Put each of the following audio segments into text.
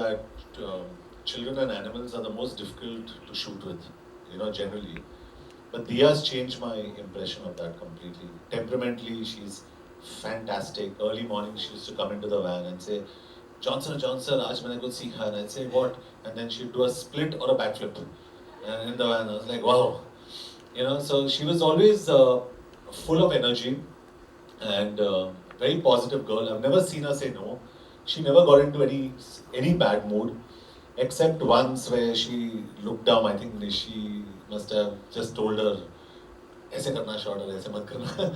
that children and animals are the most difficult to shoot with, generally. But Diya's changed my impression of that completely. Temperamentally, she's fantastic. Early morning, she used to come into the van and say, Johnson, aaj maine kuch seekha. And I'd say, what? And then she'd do a split or a backflip in the van. I was like, wow. So she was always full of energy and very positive girl. I've never seen her say no. She never got into any bad mood, except once where she looked down. I think she must have just told her, "ऐसे करना shot और ऐसे मत करना."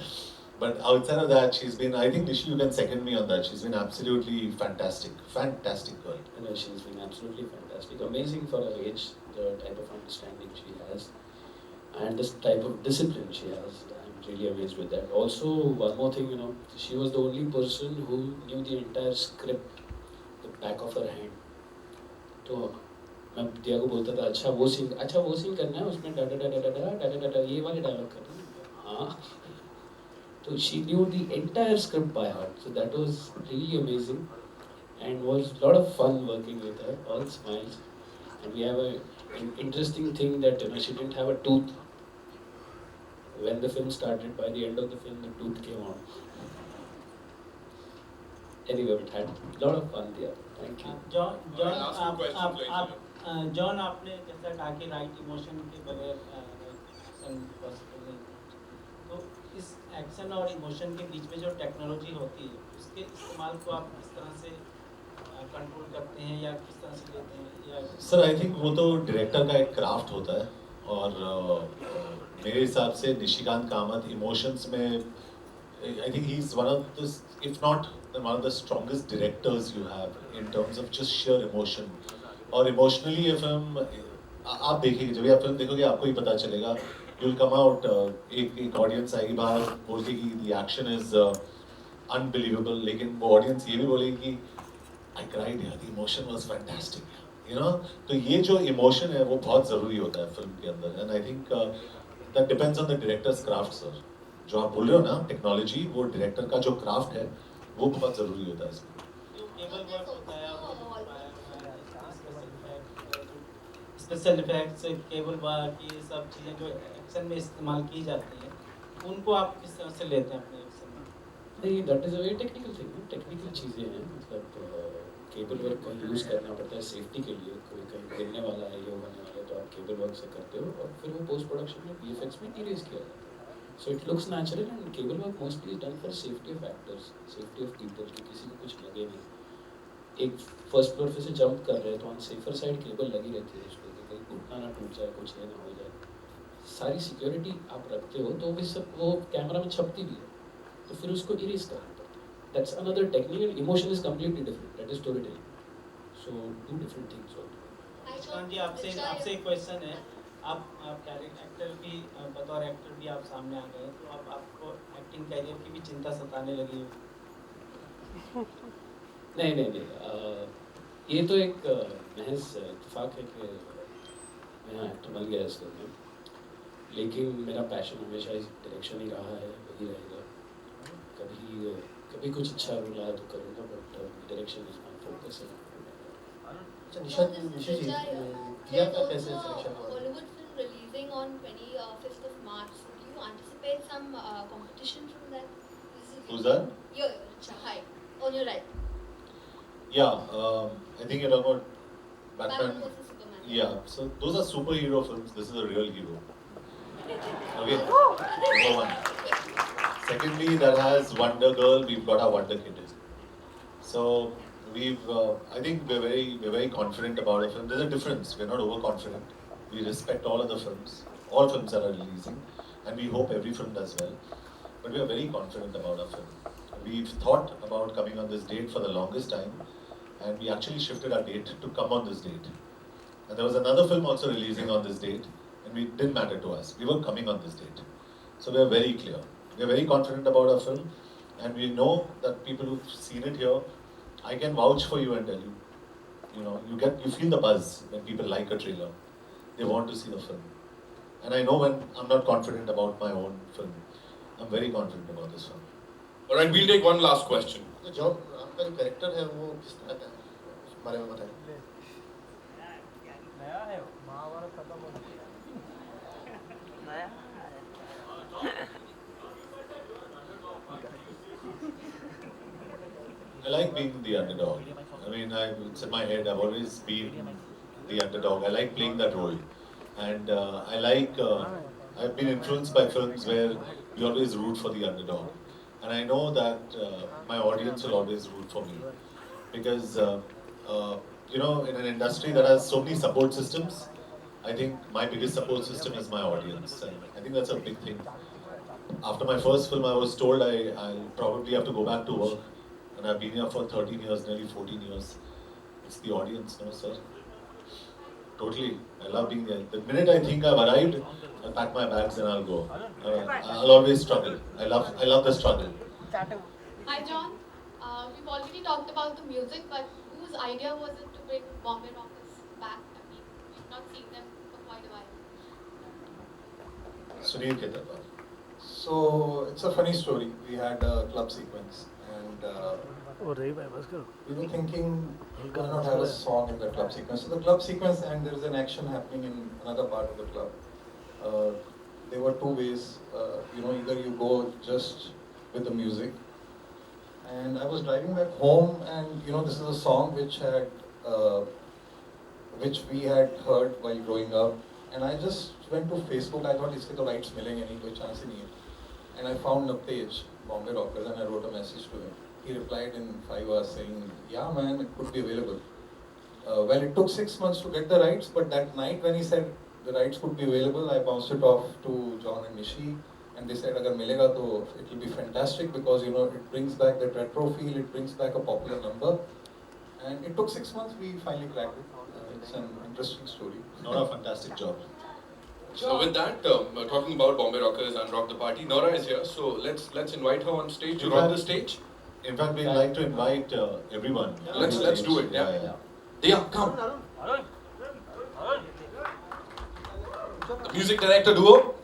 But outside of that, she's been. I think Nishi, you can second me on that. She's been absolutely fantastic girl. She's been absolutely fantastic. Amazing for her age, the type of understanding she has, and this type of discipline she has. I'm really amazed with that. Also, one more thing, she was the only person who knew the entire script, the back of her hand. तो मैं दिया को बोलता था अच्छा वो scene करना है उसमें data data data data data ये वाले डायलॉग करना है हाँ तो she knew the entire script by heart, so that was really amazing and was a lot of fun working with her, all smiles. And we have an interesting thing that she didn't have a tooth when the film started. By the end of the film the tooth came out. Anyway, we had a lot of fun there. Thank you. John आपने जैसा कहा कि right emotion के बगैर action possible नहीं, तो इस action और इमोशन के बीच में जो टेक्नोलॉजी होती है उसके इस्तेमाल को आप किस तरह से कंट्रोल करते हैं या किस तरह से लेते हैं या सर आई थिंक वो तो डायरेक्टर का एक क्राफ्ट होता है और मेरे हिसाब से निशिकांत कामत इमोशंस में I think he is one of the if not one of the strongest directors you have in terms of just sheer emotion. और इमोशनली ये फिल्म आप देखिए जब आप फिल्म देखोगे आपको ही पता चलेगा. यू विल कम आउट एक ऑडियंस आएगी बाहर बोलती कि द एक्शन इज अनबिलीवेबल, लेकिन वो ऑडियंस ये भी बोलेगी कि आई क्राइड यार, द इमोशन वाज फैंटास्टिक. तो ये जो इमोशन है वो बहुत ज़रूरी होता है फिल्म के अंदर. And I think that depends on the directors craft. Sir जो आप बोल रहे हो ना टेक्नोलॉजी, वो डायरेक्टर का जो क्राफ्ट है वो बहुत ज़रूरी होता है इसमें. स्पेशल इफेक्ट्स, केबल वर्क, ये सब चीज़ें जो एक्शन में इस्तेमाल की जाती हैं उनको आप किस तरह से लेते हैं अपने एक्शन में? नहीं, that is a very technical thing. Technical चीज़ें हैं, मतलब केबल वर्क का यूज़ करना पड़ता है सेफ्टी के लिए. कोई कहीं गिरने वाला है, ये होने वाला है, तो आप केबल वर्क से करते हो और फिर वो पोस्ट प्रोडक्शन में VFX में इरेज किया जाता है. So it looks natural and cable work mostly is done for safety of actors, safety of people, कि किसी को कुछ लगे नहीं. एक फर्स्ट फ्लोर पे से जंप कर रहे हैं तो ऑन सेफर साइड केबल लगी रहती है उसको कि कहीं घुटना ना टूट जाए, कुछ ना हो जाए. सारी सिक्योरिटी आप रखते हो तो वो कैमरा में छपती भी है, तो फिर उसको इरेज करना पड़ता है. That's another technique and emotion is completely different. That is story telling. So two different things. आपसे एक क्वेश्चन है. आप एक्टर भी बतौर एक्टर भी आप सामने आ गए, तो अब आपको एक्टिंग कैरियर की भी चिंता सताने लगी हो? नहीं, ये तो एक महज इत्तेफाक है कि मैं एक्टर बन गया इस फिल्म में, लेकिन मेरा पैशन हमेशा इस डायरेक्शन ही रहा है, वही रहेगा. कभी कुछ अच्छा रोल आया तो करूँगा, but direction is my focus. Nisha ji, किया का कैसे सिलेक्शन हुआ? Releasing on 25th of March. So do you anticipate some competition from that? Who's that? Hi, on your right. Yeah, I think you're talking about Batman versus Superman. Yeah, so those are superhero films. This is a real hero. Okay, number one. Secondly, that has Wonder Girl. We've got our Wonder Kid. So I think we're very confident about a film. There's a difference. We're not overconfident. We respect all other films, all films that are releasing, and we hope every film does well. But we are very confident about our film. We've thought about coming on this date for the longest time, and we actually shifted our date to come on this date. And there was another film also releasing on this date, and it didn't matter to us. We were coming on this date. So we are very clear. We are very confident about our film, and we know that people who've seen it here, I can vouch for you and tell you, you feel the buzz when people like a trailer. They want to see the film. And I know when I'm not confident about my own film, I'm very confident about this film. Alright, we'll take one last question. तो जो आपका जो character है वो किस तरह का है? बारे में बताएं। नया है वो, महाभारत खत्म हो गया। नया I like being the underdog. I mean, it's in my head. I've always been the underdog. I like playing that role, and I like. I've been influenced by films where we always root for the underdog, and I know that my audience will always root for me because you know, in an industry that has so many support systems, I think my biggest support system is my audience, and I think that's a big thing. After my first film, I was told I'll probably have to go back to work. And I've been here for 13 years, nearly 14 years. It's the audience, no, sir. Totally. I love being there. The minute I think I've arrived, I'll pack my bags and I'll go. I'll always struggle. I love the struggle. Hi John, we've already talked about the music, but whose idea was it to bring Bombay Rockers back? I mean, we've not seen them for quite a while. Sunil ke tarfa. So it's a funny story. We had a club sequence, and we were thinking why not have a song in the club sequence. So the club sequence, and there is an action happening in another part of the club. There were two ways. You know, either you go just with the music. And I was driving back home, and you know, this is a song which we had heard while growing up. And I just went to Facebook. I thought, "Iske to rights milenge nahi, koi chance hi nahi hai." And I found a page, Bombay Rockers, and I wrote a message to him. He replied in 5 hours saying, "Yeah, man, it could be available." Well, it took 6 months to get the rights, but that night when he said the rights could be available, I bounced it off to John and Nishi, and they said, "Agar milega to it will be fantastic because you know it brings back that retro feel, it brings back a popular number." And it took 6 months. We finally cracked it. It's an interesting story. Nora, fantastic job. So with that, talking about Bombay Rockers and Rock the Party, Nora is here, so let's invite her on stage to rock the stage. In fact, we'd like to invite everyone. Let's do it. Yeah. Dia, come. The music director duo.